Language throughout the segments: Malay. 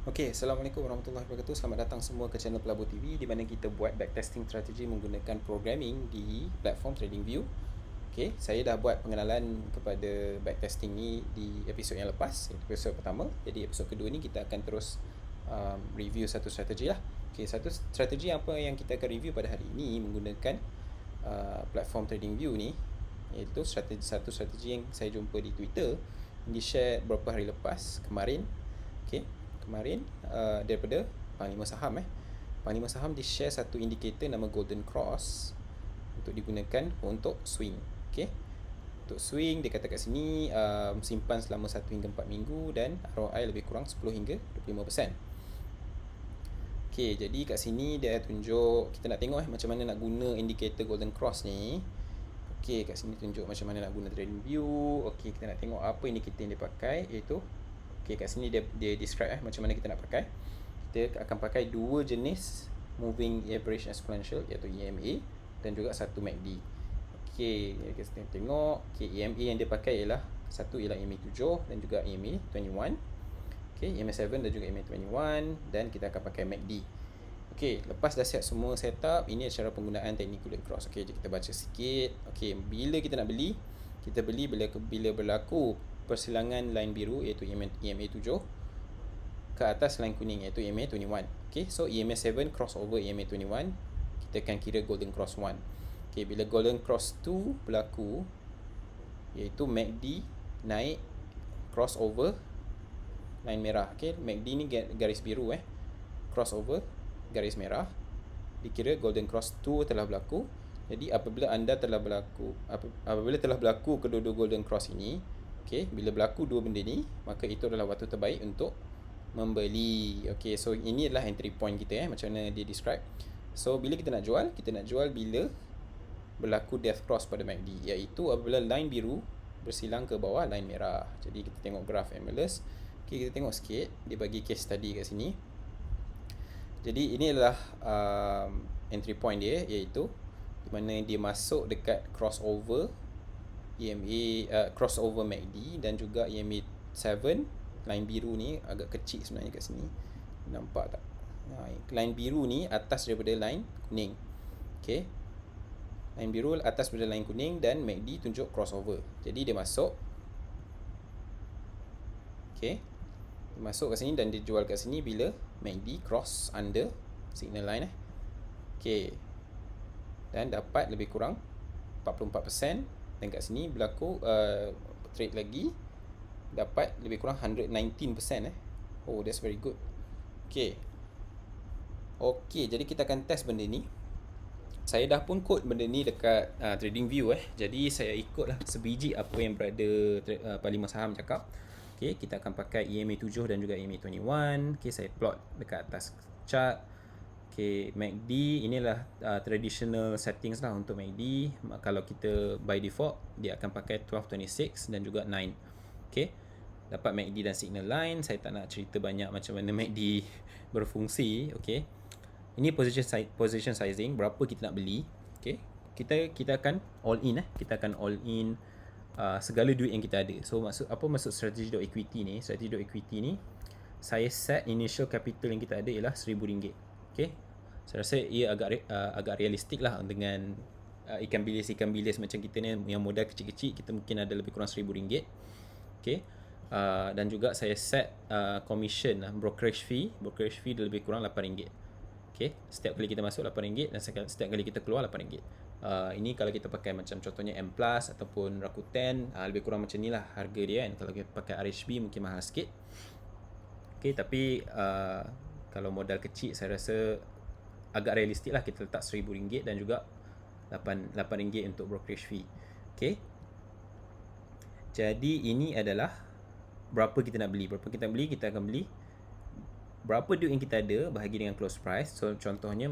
Okey, Assalamualaikum warahmatullahi wabarakatuh. Selamat datang semua ke channel Pelabur TV di mana kita buat backtesting strategi menggunakan programming di platform TradingView. Okey, saya dah buat pengenalan kepada backtesting ni di episod yang lepas, episod pertama. Jadi episod kedua ni kita akan terus review satu strategi lah. Okey, satu strategi apa yang kita akan review pada hari ini menggunakan platform TradingView ni, iaitu satu strategi yang saya jumpa di Twitter, yang di-share beberapa hari lepas kemarin. Okey, kemarin daripada Panglima Saham Panglima Saham di-share satu indikator nama Golden Cross untuk digunakan untuk swing. Okey. Untuk swing dia kata kat sini simpan selama 1 hingga 4 minggu dan ROI lebih kurang 10 hingga 25%. Okey, jadi kat sini dia tunjuk, kita nak tengok macam mana nak guna indikator Golden Cross ni. Okey, kat sini tunjuk macam mana nak guna TradingView. Okey, kita nak tengok apa indikator yang dia pakai, iaitu okey, kat sini dia describe macam mana kita nak pakai. Kita akan pakai dua jenis moving average exponential, iaitu EMA dan juga satu MACD. Okey, kita tengok. Okey, EMA yang dia pakai ialah satu ialah EMA 7 dan juga EMA 21. Okey, EMA 7 dan juga EMA 21, dan kita akan pakai MACD. Okey, lepas dah siap semua setup, ini cara penggunaan teknik Golden Cross. Okey, kita baca sikit. Okey, bila kita nak beli, kita beli bila berlaku persilangan line biru iaitu EMA 7 ke atas line kuning iaitu EMA 21. Okay, so EMA 7 crossover EMA 21, kita akan kira Golden Cross 1. Okay, bila Golden Cross 2 berlaku, iaitu MACD naik crossover line merah. Okay, MACD ni garis biru crossover garis merah, dikira Golden Cross 2 telah berlaku. Jadi apabila telah berlaku kedua-dua Golden Cross ini, okay, bila berlaku dua benda ni, maka itu adalah waktu terbaik untuk membeli. Okay, so ini adalah entry point kita macam mana dia describe. So bila kita nak jual bila berlaku death cross pada MACD, iaitu apabila line biru bersilang ke bawah line merah. Jadi kita tengok graf MLS. Okay, kita tengok sikit, dia bagi case study kat sini. Jadi ini adalah entry point dia, iaitu di mana dia masuk dekat crossover EMA, crossover MACD dan juga EMA 7. Line biru ni agak kecil sebenarnya kat sini, nampak tak? Line biru ni atas daripada line kuning. Okay, line biru atas daripada line kuning dan MACD tunjuk crossover. Jadi dia masuk, okay, dia masuk kat sini dan dia jual kat sini bila MACD cross under signal line okay, dan dapat lebih kurang 44%. Dan kat sini berlaku trade lagi, dapat lebih kurang 119%. Oh, that's very good. Okay, jadi kita akan test benda ni. Saya dah pun code benda ni dekat TradingView Jadi saya ikutlah sebiji apa yang berada Panglima Saham cakap. Okay, kita akan pakai EMA 7 dan juga EMA 21. Okay, saya plot dekat atas chart. Okay, MACD inilah traditional settings lah untuk MACD. Kalau kita by default, dia akan pakai 1226 dan juga 9. Okay, dapat MACD dan signal line. Saya tak nak cerita banyak macam mana MACD berfungsi. Okay, ini position sizing, berapa kita nak beli. Okay, kita akan all in kita akan all in segala duit yang kita ada. So maksud strategi equity ni? Strategi equity ni, saya set initial capital yang kita ada ialah RM1,000. Okay, saya rasa ia agak realistik lah dengan ikan bilis macam kita ni yang modal kecil-kecil, kita mungkin ada lebih kurang RM1,000. Okay, dan juga saya set commission brokerage fee dia lebih kurang RM8. Okay, setiap kali kita masuk RM8 dan setiap kali kita keluar RM8. Ini kalau kita pakai macam contohnya M Plus ataupun Rakuten, lebih kurang macam ni lah harga dia kan. Kalau kita pakai RHB mungkin mahal sikit. Okay, tapi kalau modal kecil saya rasa agak realistik lah kita letak RM1,000 dan juga RM8 untuk brokerage fee. Okay, jadi ini adalah berapa kita nak beli. Kita akan beli berapa duit yang kita ada bahagi dengan close price. So contohnya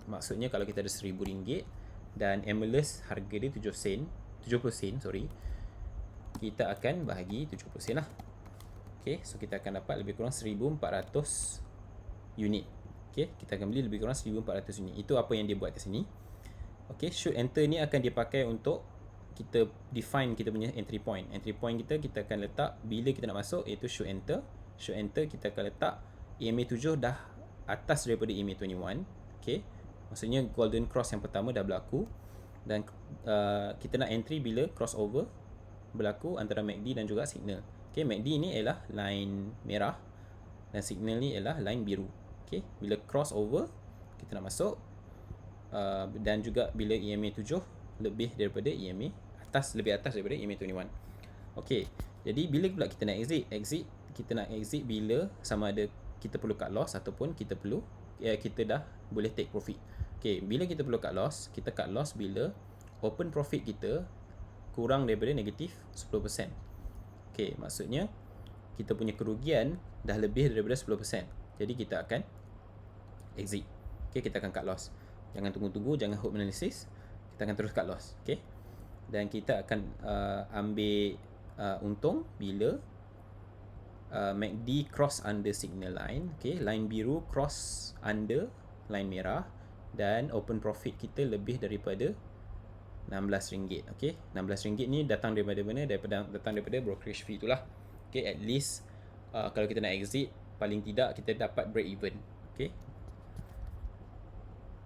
maksudnya kalau kita ada RM1,000 dan MLS harga dia 70 sen, kita akan bahagi 70 sen lah. Okay, so kita akan dapat lebih kurang 1,400 unit. Okay, kita akan beli lebih kurang 1,400 unit. Itu apa yang dia buat kat sini. Okay, should enter ni akan dipakai untuk kita define kita punya entry point. Entry point kita akan letak bila kita nak masuk, iaitu should enter. Should enter kita akan letak EMA 7 dah atas daripada EMA 21. Okay, maksudnya golden cross yang pertama dah berlaku, dan kita nak entry bila crossover berlaku antara MACD dan juga signal. Okay, MACD ni ialah line merah dan signal ni ialah line biru. Okay, bila crossover kita nak masuk, dan juga bila EMA 7 lebih daripada EMA lebih atas daripada EMA 21. Okay, jadi bila pula kita nak exit kita nak exit bila sama ada kita perlu cut loss ataupun kita dah boleh take profit. Okay, bila kita perlu cut loss, kita cut loss bila open profit kita kurang daripada negatif 10%. Okay, maksudnya kita punya kerugian dah lebih daripada 10%. Jadi kita akan exit. Okay, kita akan cut loss. Jangan tunggu-tunggu, jangan hold analysis. Kita akan terus cut loss. Okay, dan kita akan ambil untung bila MACD cross under signal line. Okay, line biru cross under line merah, dan open profit kita lebih daripada RM16. Okay, RM16 ni datang daripada mana? Datang daripada brokerage fee itulah. Okay, at least kalau kita nak exit, paling tidak kita dapat break even. Okay.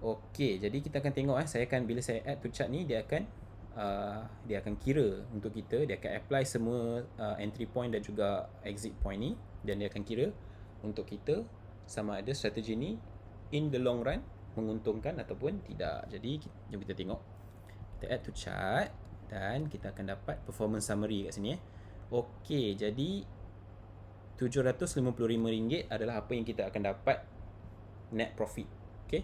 Okay, jadi kita akan tengok bila saya add to chart ni, dia akan kira untuk kita, dia akan apply semua entry point dan juga exit point ni, dan dia akan kira untuk kita sama ada strategi ni in the long run menguntungkan ataupun tidak. Jadi jom kita tengok. Kita add to chart dan kita akan dapat performance summary kat sini. Okey, jadi RM755 adalah apa yang kita akan dapat net profit. Okey.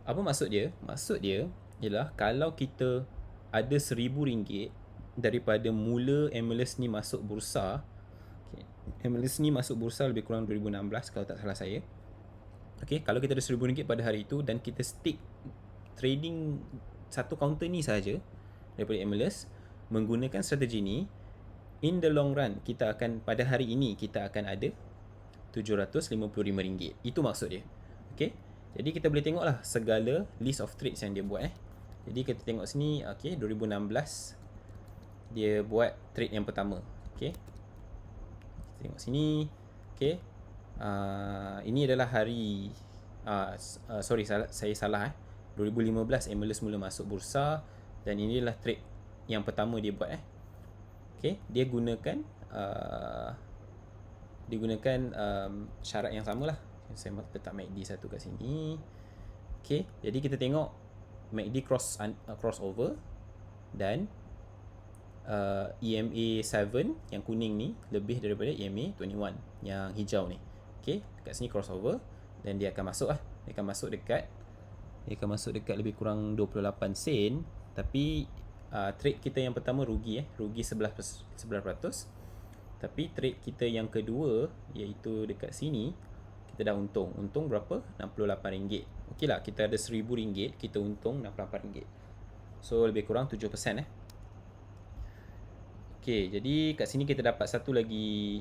Apa maksud dia? Maksud dia ialah kalau kita ada RM1,000 daripada mula MLS ni masuk bursa. Okay, MLS ni masuk bursa lebih kurang 2016 kalau tak salah saya. Okay, kalau kita ada RM1,000 pada hari itu dan kita stick trading satu counter ni saja daripada MLS menggunakan strategi ni, in the long run kita akan, pada hari ini kita akan ada RM755. Itu maksud dia. Okay, jadi kita boleh tengoklah segala list of trades yang dia buat. Jadi kita tengok sini, okay, 2016 dia buat trade yang pertama. Okay, kita tengok sini. Okay, ini adalah hari saya salah 2015 MLS mula masuk bursa, dan ini adalah trade yang pertama dia buat. Okay, dia gunakan syarat yang sama lah. Saya letak MACD satu kat sini. Okay, jadi kita tengok MACD crossover dan EMA 7 yang kuning ni lebih daripada EMA 21 yang hijau ni. Okay, kat sini crossover dan dia akan masuk dia akan masuk dekat lebih kurang 28 sen, tapi trade kita yang pertama rugi 11%. Tapi trade kita yang kedua iaitu dekat sini kita dah untung berapa? RM68. Okey lah, kita ada RM1,000, kita untung RM68. So lebih kurang 7%. Okey, jadi kat sini kita dapat satu lagi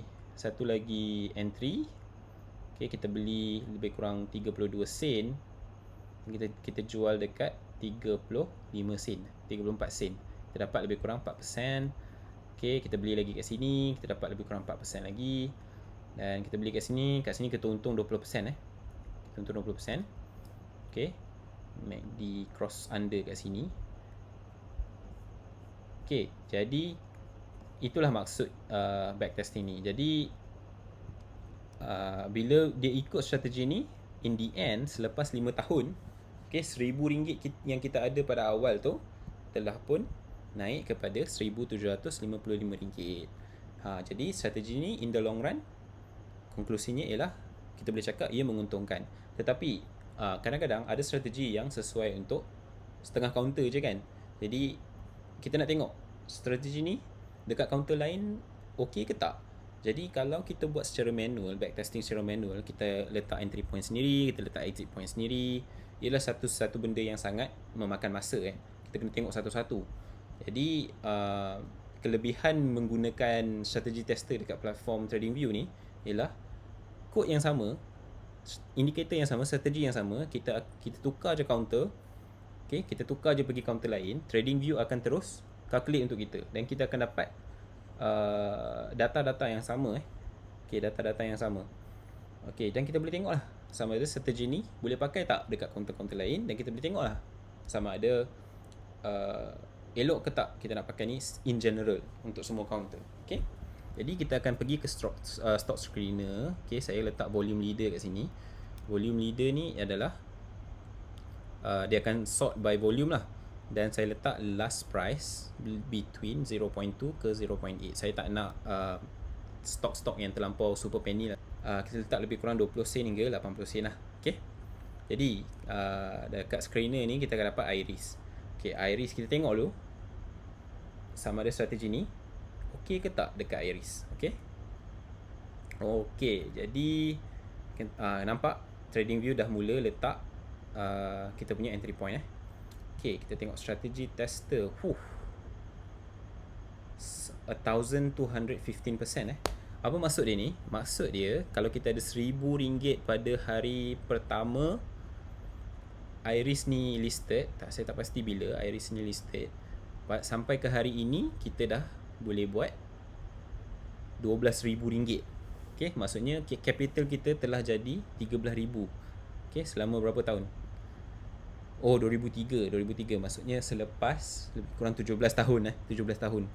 entry. Okey, kita beli lebih kurang 32 sen. Kita jual dekat 34 sen. Kita dapat lebih kurang 4%. Okey, kita beli lagi kat sini, kita dapat lebih kurang 4% lagi. Dan kita beli kat sini kita untung 20%. Kita untung 20%. Okey, MACD cross under kat sini. Okey, jadi itulah maksud backtesting ni. Jadi bila dia ikut strategi ni, in the end selepas 5 tahun, okey, RM1,000 yang kita ada pada awal tu telah pun naik kepada RM1,755. Jadi strategi ni in the long run, konklusinya ialah kita boleh cakap ia menguntungkan. Tetapi kadang-kadang ada strategi yang sesuai untuk setengah counter je kan. Jadi kita nak tengok strategi ni dekat counter lain okey ke tak. Jadi kalau kita buat secara manual, backtesting secara manual, kita letak entry point sendiri, kita letak exit point sendiri, ialah satu benda yang sangat memakan masa kan. Kita kena tengok satu-satu. Jadi kelebihan menggunakan strategi tester dekat platform TradingView ni ialah kod yang sama, indikator yang sama, strategi yang sama, kita tukar je counter. Okay, kita tukar je pergi counter lain, TradingView akan terus calculate untuk kita dan kita akan dapat data-data yang sama. Okay, data-data yang sama. Okey, dan kita boleh tengok lah sama ada strategi ni boleh pakai tak dekat kaunter-kaunter lain, dan kita boleh tengok lah sama ada elok ke tak kita nak pakai ni in general untuk semua counter. Okay, jadi kita akan pergi ke stock screener. Okay, saya letak volume leader kat sini. Volume leader ni adalah dia akan sort by volume lah, dan saya letak last price between 0.2 ke 0.8. Saya tak nak stok-stok yang terlampau super penny lah. Kita letak lebih kurang 20 sen hingga 80 sen lah. Okay, jadi dekat screener ni kita akan dapat iris. Okay, iris kita tengok dulu sama ada strategi ni okey ke tak dekat iris. Okay, okey, jadi nampak TradingView dah mula letak kita punya entry point. Okay, kita tengok strategi tester. 1215%. Apa maksud dia ni? Maksud dia kalau kita ada RM1,000 pada hari pertama iris ni listed, saya tak pasti bila iris ni listed, sampai ke hari ini kita dah boleh buat RM12,000. Okay, maksudnya capital kita telah jadi RM13,000. Okay, selama berapa tahun? 2003 maksudnya selepas lebih kurang 17 tahun 17 tahun.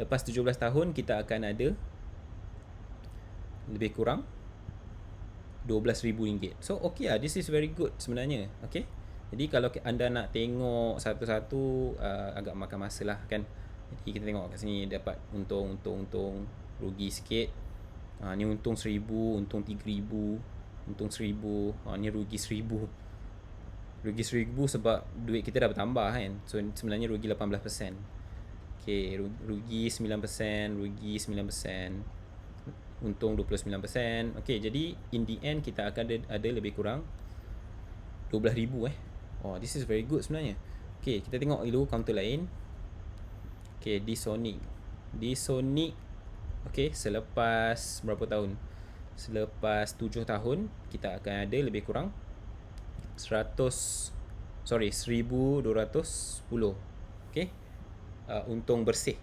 Lepas 17 tahun kita akan ada lebih kurang RM12,000. So okay lah, this is very good sebenarnya. Okay, jadi kalau anda nak tengok satu-satu agak makan masa lah kan. Jadi kita tengok kat sini dapat untung, rugi sikit. Ni untung RM1,000, untung RM3,000, untung RM1,000. Ni rugi RM1,000. Rugi RM1,000 sebab duit kita dah bertambah kan. So sebenarnya rugi 18%. Okay, rugi 9%, rugi 9%, untung 29%. Okay, jadi in the end kita akan ada lebih kurang RM12,000. This is very good sebenarnya. Okay, kita tengok dulu counter lain. Okay, D-Sonic. Okay, selepas berapa tahun? Selepas 7 tahun kita akan ada lebih kurang 1,210. Okay, untung bersih.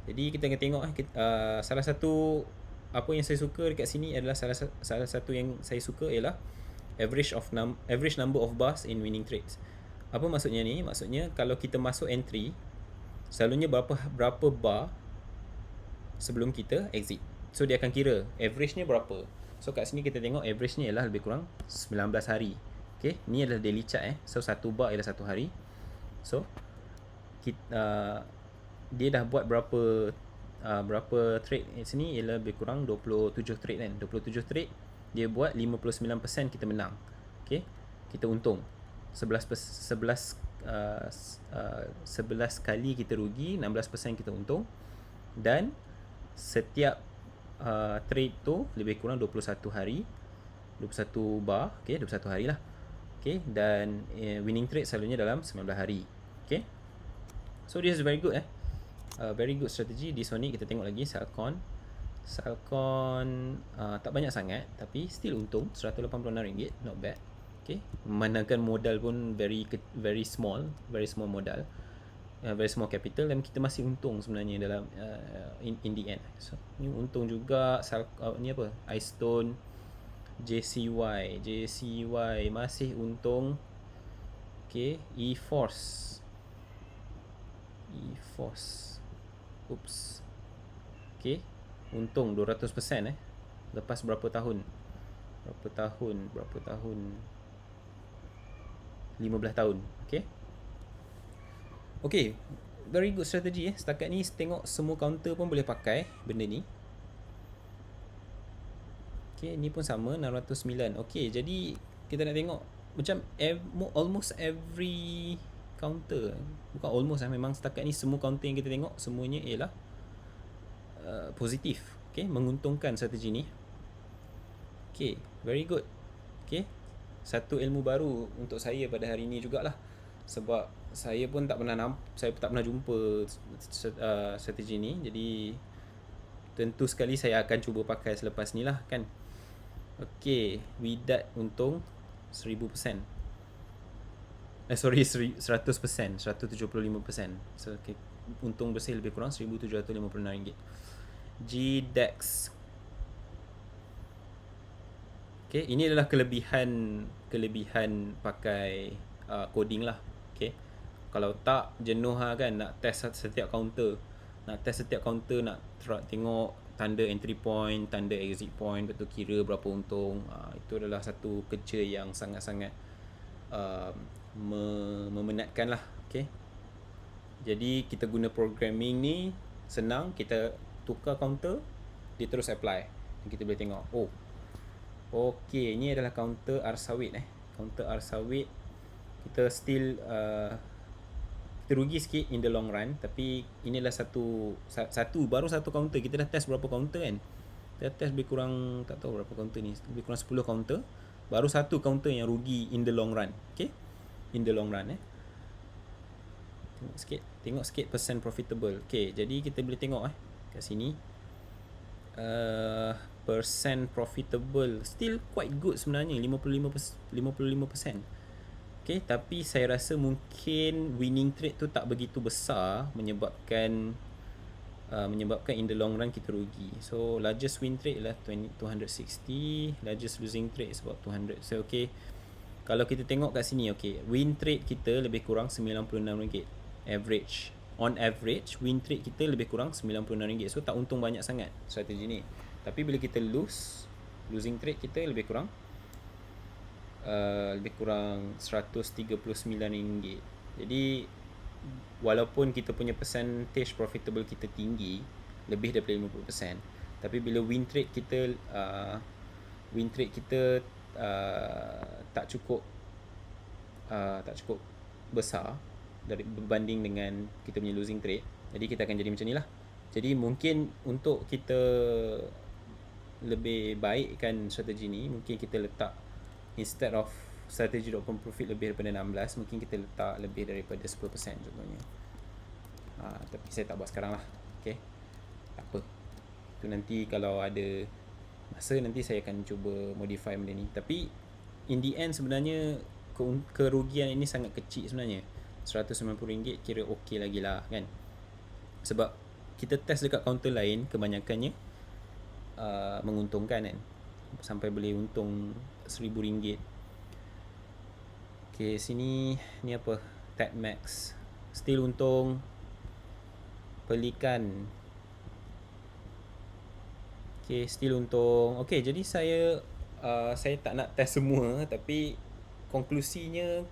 Jadi kita akan tengok salah satu apa yang saya suka dekat sini adalah salah satu yang saya suka ialah average number of bars in winning trades. Apa maksudnya ni? Maksudnya kalau kita masuk entry, selalunya berapa bar sebelum kita exit. So dia akan kira average-nya berapa. So kat sini kita tengok average-nya ialah lebih kurang 19 hari. Okay, ni adalah daily chart So 1 bar ialah 1 hari. So dia dah buat berapa trade sini ialah lebih kurang 27 trade kan. 27 trade dia buat 59% kita menang. Okay, kita untung 11 kali kita rugi, 16% kita untung. Dan setiap trade tu lebih kurang 21 hari, 21 bar. Okay, 21 hari lah. Okay, dan winning trade selalunya dalam 19 hari. Okay, so this is very good very good strategy. Di Sonic kita tengok lagi Salcon tak banyak sangat tapi still untung RM186, not bad. Okay, memandangkan modal pun very small modal, very small capital, dan kita masih untung sebenarnya dalam in the end. So ni untung juga. Ni apa, iStone, JCY masih untung. Okay, eForce okay, untung 200% lepas berapa tahun 15 tahun. Okay, very good strategy Setakat ni tengok semua counter pun boleh pakai benda ni. Okay, ni pun sama 609. Okay, jadi kita nak tengok macam almost every counter, bukan almost memang setakat ni semua counter yang kita tengok semuanya ialah positif. Okay, menguntungkan strategi ni. Okay, very good. Okay, satu ilmu baru untuk saya pada hari ni jugalah, sebab saya pun tak pernah jumpa strategi ni. Jadi tentu sekali saya akan cuba pakai selepas ni lah kan. Okay, Widat untung 1000%. 100%, 175%. So okay, untung bersih lebih kurang RM1,756. GDAX Okay, ini adalah kelebihan pakai coding lah. Okay, kalau tak jenuh lah kan nak test setiap counter, nak tengok tanda entry point, tanda exit point, betul kira berapa untung. Itu adalah satu kerja yang sangat-sangat memenatkan lah. Okay, jadi kita guna programming ni senang, kita tukar counter, dia terus apply dan kita boleh tengok, oh okey, ni adalah counter Arsawit counter Arsawit. Kita still kita rugi sikit in the long run, tapi inilah baru satu counter. Kita dah test berapa counter kan, kita test lebih kurang, tak tahu berapa counter ni, lebih kurang 10 counter, baru satu counter yang rugi in the long run. Okay, in the long run tengok sikit percent profitable. Okay, jadi kita boleh tengok kat sini percent profitable still quite good sebenarnya, 55%. Okay, tapi saya rasa mungkin winning trade tu tak begitu besar, menyebabkan in the long run kita rugi. So largest win trade ialah 260, largest losing trade is about 200. So okay, kalau kita tengok kat sini, okay, win trade kita lebih kurang RM96. Average, on average win trade kita lebih kurang RM96. So tak untung banyak sangat strategi ni. Tapi bila kita losing trade kita lebih kurang RM139. Jadi walaupun kita punya percentage profitable kita tinggi, lebih daripada 50%, tapi bila win trade kita tak cukup besar berbanding dengan kita punya losing trade, jadi kita akan jadi macam ni lah. Jadi mungkin untuk kita lebih baikkan strategi ni, mungkin kita letak, instead of strategi.com profit lebih daripada 16, mungkin kita letak lebih daripada 10% contohnya. Tapi saya tak buat sekarang lah. Okay, tak apa, itu nanti kalau ada masa nanti saya akan cuba modify benda ni. Tapi in the end sebenarnya kerugian ini sangat kecil sebenarnya. RM190 kira okey lagi lah kan, sebab kita test dekat counter lain kebanyakannya menguntungkan kan, sampai boleh untung RM1,000. Okay, sini ni apa, Tadmax still untung. Pelikan, okay, still untung. Okay, jadi saya tak nak test semua, tapi konklusinya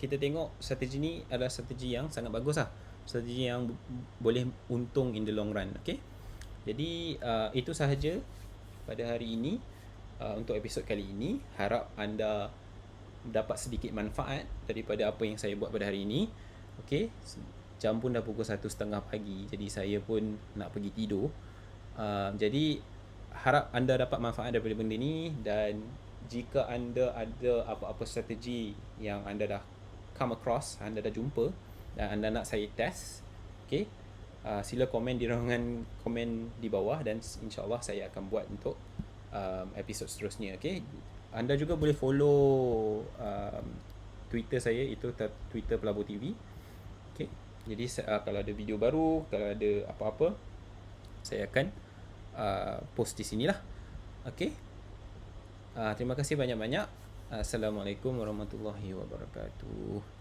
kita tengok strategi ni adalah strategi yang sangat bagus lah, strategi yang boleh untung in the long run. Okay, jadi itu sahaja pada hari ini. Untuk episod kali ini, harap anda dapat sedikit manfaat daripada apa yang saya buat pada hari ini. Okay, jam pun dah pukul 1:30 pagi, jadi saya pun nak pergi tidur. Jadi harap anda dapat manfaat daripada benda ni, dan jika anda ada apa-apa strategi yang anda dah come across, anda dah jumpa dan anda nak saya test, okay, sila komen di ruangan komen di bawah, dan insyaAllah saya akan buat untuk episod seterusnya. Okay, anda juga boleh follow Twitter saya, itu Twitter Pelabur TV. Okay, jadi kalau ada video baru, kalau ada apa-apa, saya akan post di sinilah. Okay, terima kasih banyak-banyak. Assalamualaikum warahmatullahi wabarakatuh.